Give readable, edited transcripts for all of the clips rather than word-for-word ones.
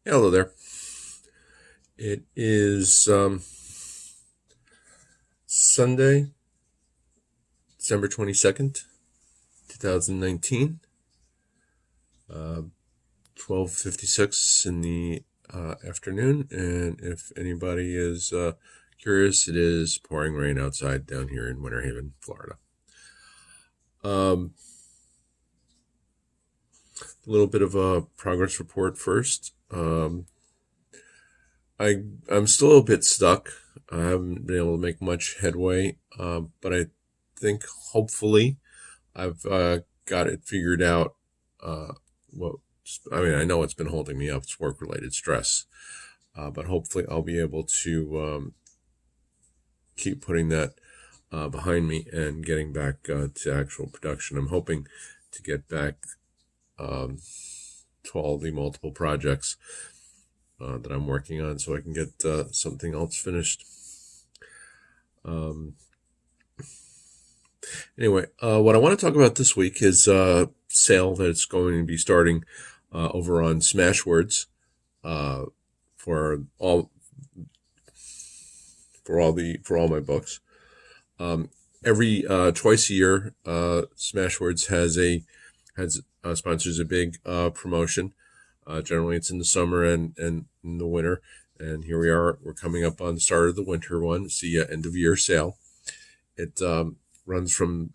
Hello there. It is Sunday, December 22nd, 2019, 12:56 in the afternoon. And if anybody is curious, it is pouring rain outside down here in Winter Haven, Florida. A little bit of a progress report first. I'm still a bit stuck. I haven't been able to make much headway, but I think hopefully I've got it figured out. What I know it's been holding me up. It's work-related stress, but hopefully I'll be able to keep putting that behind me and getting back to actual production. I'm hoping to get back to all the multiple projects that I'm working on, so I can get something else finished. Anyway, what I want to talk about this week is a sale that's going to be starting over on Smashwords for all my books. Every twice a year, Smashwords sponsors a big promotion. Generally, it's in the summer and in the winter. And here we are. We're coming up on the start of the winter one. It's the end of year sale. It runs from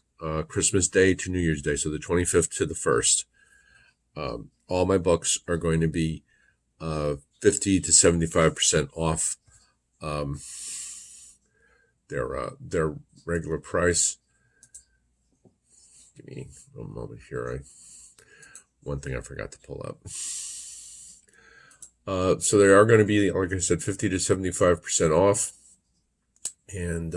Christmas Day to New Year's Day, so the 25th to the 1st. All my books are going to be 50 to 75% off their regular price. Give me a moment here. One thing I forgot to pull up. So they are going to be, like I said, 50 to 75% off. And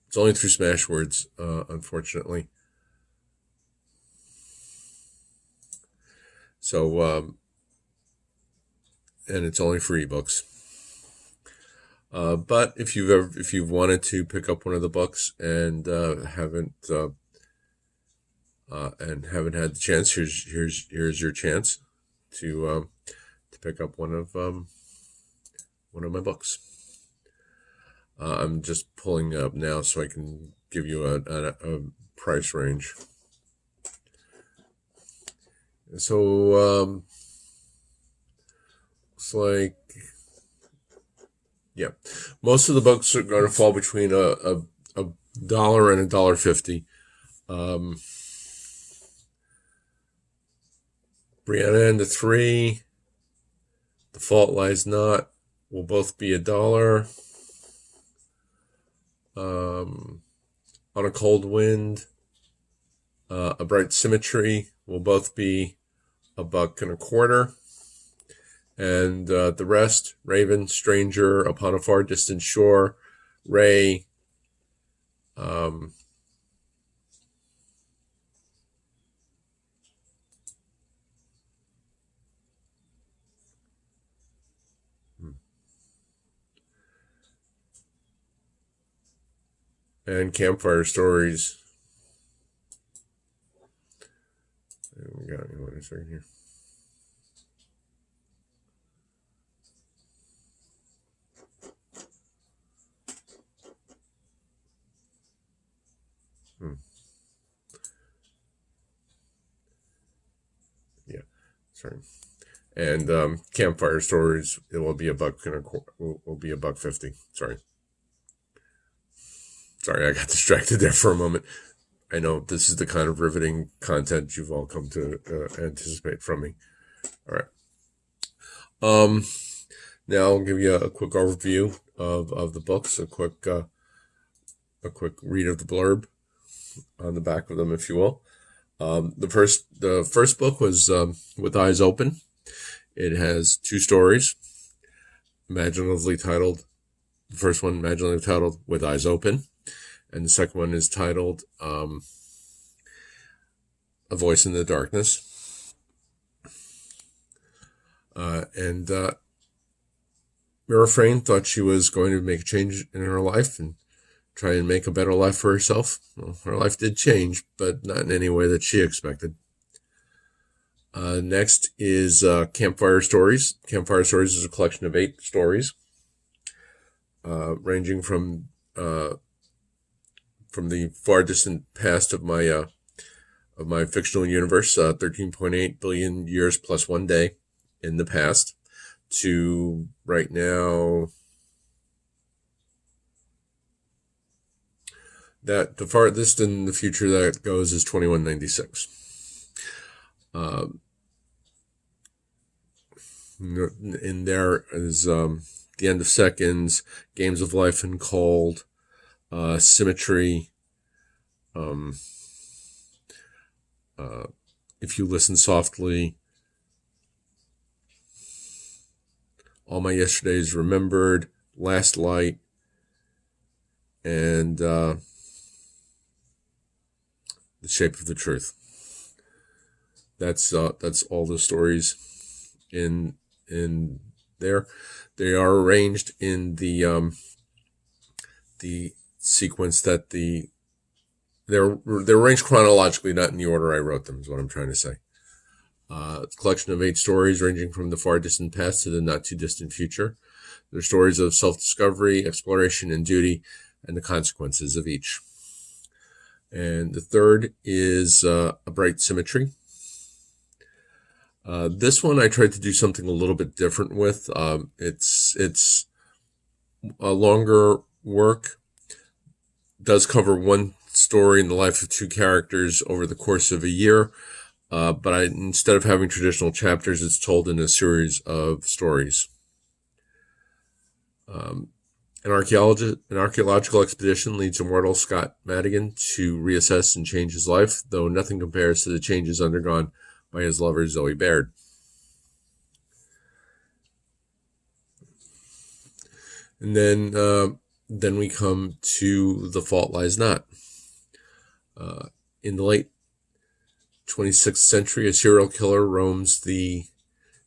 it's only through Smashwords, unfortunately. So, and it's only for ebooks. But if you've wanted to pick up one of the books and haven't had the chance, here's your chance to pick up one of my books. I'm just pulling up now so I can give you a price range. So looks like, yeah, most of the books are going to fall between a dollar and $1.50. Brianna and the Three, The Fault Lies Not, will both be $1. On a Cold Wind, A Bright Symmetry will both be $1.25. And the rest, Raven, Stranger, Upon a Far Distant Shore, Ray, and Campfire Stories. We got one second here. Yeah, sorry. And Campfire Stories, it will be $1.50. Sorry, I got distracted there for a moment. I know this is the kind of riveting content you've all come to anticipate from me. All right. Now I'll give you a quick overview of the books, a quick read of the blurb on the back of them, if you will. The first book was With Eyes Open. It has two stories, imaginatively titled. The first one, imaginatively titled With Eyes Open, and the second one is titled A Voice in the Darkness. And Mira Frame thought she was going to make a change in her life and try and make a better life for herself. Well, her life did change, but not in any way that she expected. Next is Campfire Stories. Campfire Stories is a collection of 8 stories, ranging from the far distant past of my fictional universe, 13.8 billion years plus 1 day in the past, to right now. That the farthest in the future that goes is 2196. In there is The End of Seconds, Games of Life and Cold, Symmetry, If You Listen Softly, All My Yesterdays Remembered, Last Light, and The Shape of the Truth. That's all the stories in there. They are arranged in the sequence that they're arranged chronologically, not in the order I wrote them, is what I'm trying to say. A collection of 8 stories ranging from the far distant past to the not too distant future. They're stories of self-discovery, exploration, and duty, and the consequences of each. And the third is A Bright Symmetry. This one I tried to do something a little bit different with. It's a longer work. Does cover one story in the life of 2 characters over the course of a year. But instead of having traditional chapters, it's told in a series of stories. An archaeological expedition leads immortal Scott Madigan to reassess and change his life, though nothing compares to the changes undergone by his lover Zoe Baird. And then we come to The Fault Lies Not. In the late 26th century, a serial killer roams the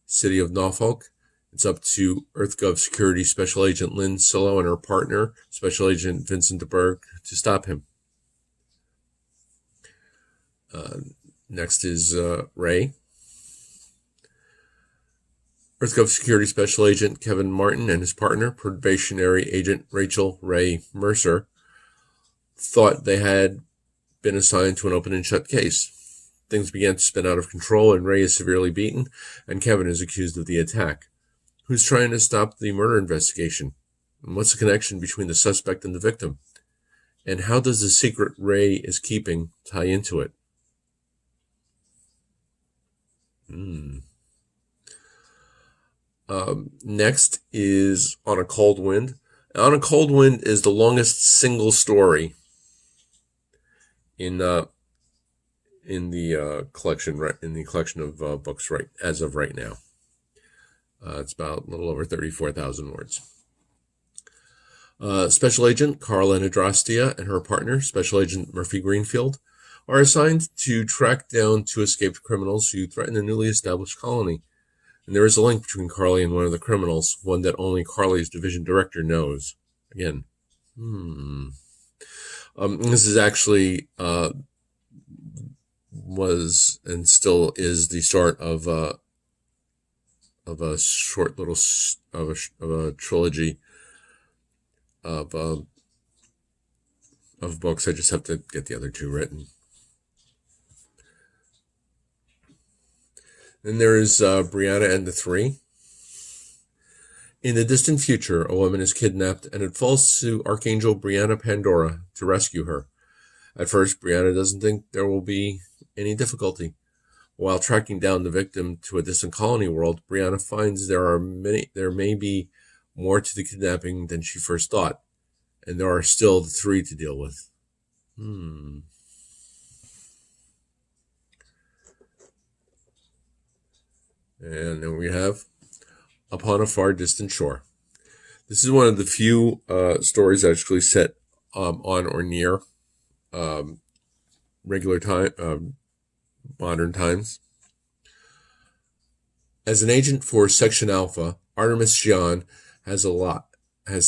city of Norfolk. It's up to EarthGov Security Special Agent Lynn Sillo and her partner, Special Agent Vincent DeBerg, to stop him. Next is Ray. EarthGov Security Special Agent Kevin Martin and his partner, probationary agent Rachel Ray Mercer, thought they had been assigned to an open and shut case. Things began to spin out of control, and Ray is severely beaten, and Kevin is accused of the attack. Who's trying to stop the murder investigation? And what's the connection between the suspect and the victim? And how does the secret Ray is keeping tie into it? Next is On a Cold Wind. On a Cold Wind is the longest single story in the collection, of books as of right now. It's about a little over 34,000 words. Special Agent Carla Nadrastia and her partner, Special Agent Murphy Greenfield, are assigned to track down 2 escaped criminals who threaten a newly established colony. And there is a link between Carly and one of the criminals, one that only Carly's division director knows. Again, this is actually was and still is the start of a short little of a trilogy of books. I just have to get the other 2 written. Then there is Brianna and the 3. In the distant future, a woman is kidnapped, and it falls to Archangel Brianna Pandora to rescue her. At first, Brianna doesn't think there will be any difficulty. While tracking down the victim to a distant colony world, Brianna finds there may be more to the kidnapping than she first thought, and there are still the 3 to deal with. And then we have Upon a Far Distant Shore. This is one of the few stories actually set on or near regular time, modern times. As an agent for Section Alpha, Artemis Jean has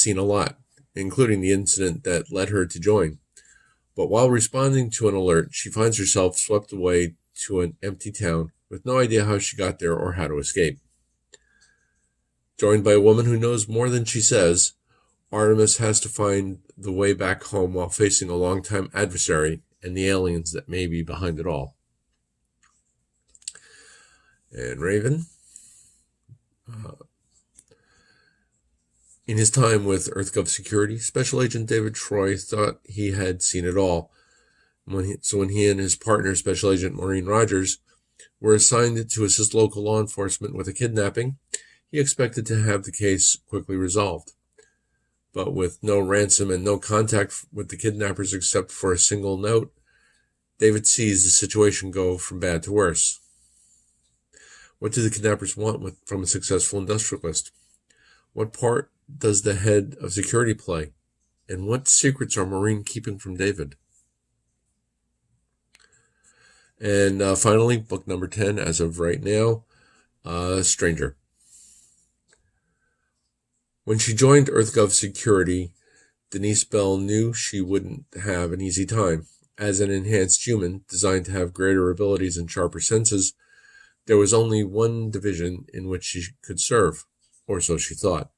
seen a lot, including the incident that led her to join. But while responding to an alert, she finds herself swept away to an empty town with no idea how she got there or how to escape. Joined by a woman who knows more than she says, Artemis has to find the way back home while facing a longtime adversary and the aliens that may be behind it all. And Raven, in his time with EarthGov Security, Special Agent David Troy thought he had seen it all. So when he and his partner, Special Agent Maureen Rogers, were assigned to assist local law enforcement with a kidnapping, he expected to have the case quickly resolved. But with no ransom and no contact with the kidnappers except for a single note, David sees the situation go from bad to worse. What do the kidnappers want from a successful industrialist? What part does the head of security play? And what secrets are Maureen keeping from David? And finally, book number 10, as of right now, Stranger. When she joined EarthGov Security, Denise Bell knew she wouldn't have an easy time. As an enhanced human, designed to have greater abilities and sharper senses, there was only one division in which she could serve, or so she thought.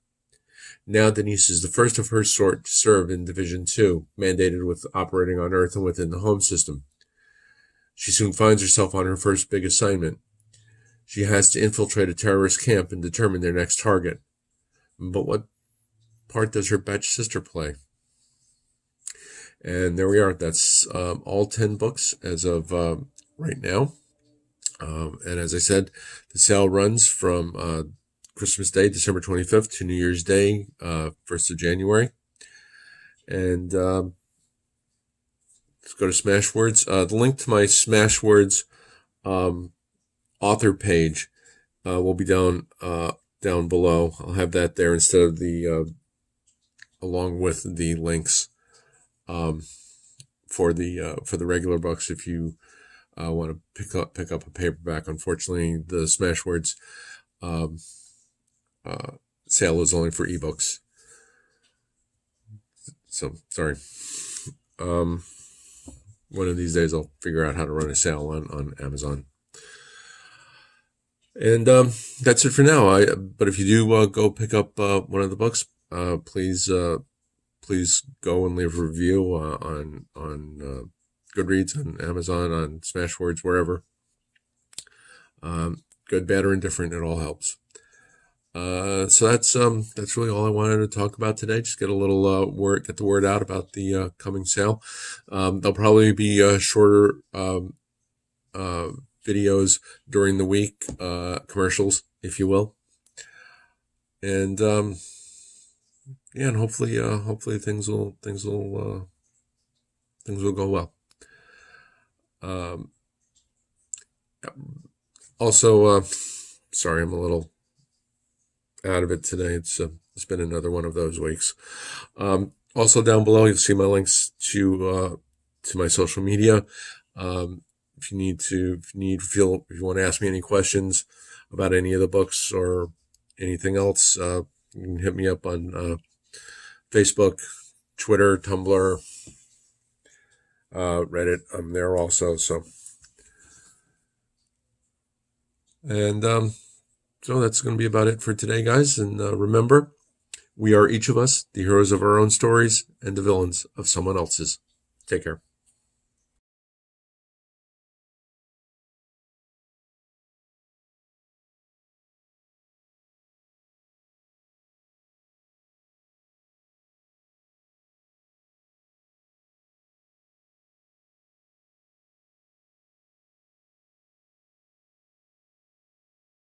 Now Denise is the first of her sort to serve in Division 2, mandated with operating on Earth and within the home system. She soon finds herself on her first big assignment. She has to infiltrate a terrorist camp and determine their next target. But what part does her batch sister play? And there we are. That's all 10 books as of right now. And as I said, the sale runs from Christmas Day, December 25th, to New Year's Day, 1st of January. And let's go to Smashwords. The link to my Smashwords author page will be down below. I'll have that there instead of the along with the links for the regular books. If you want to pick up a paperback, unfortunately, the Smashwords sale is only for ebooks. So sorry. One of these days I'll figure out how to run a sale on Amazon. And that's it for now. But if you do go pick up one of the books, please go and leave a review on Goodreads, on Amazon, on Smashwords, wherever. Good, bad, or indifferent, it all helps. So that's really all I wanted to talk about today. Just get a little get the word out about the coming sale. There'll probably be shorter videos during the week, commercials, if you will, and and hopefully things will go well. Also, sorry, I'm a little out of it today. It's been another one of those weeks. Also down below, you'll see my links to my social media. If you want to ask me any questions about any of the books or anything else, you can hit me up on Facebook, Twitter, Tumblr, Reddit. I'm there also. So, and so that's going to be about it for today, guys. And remember, we are each of us the heroes of our own stories and the villains of someone else's. Take care.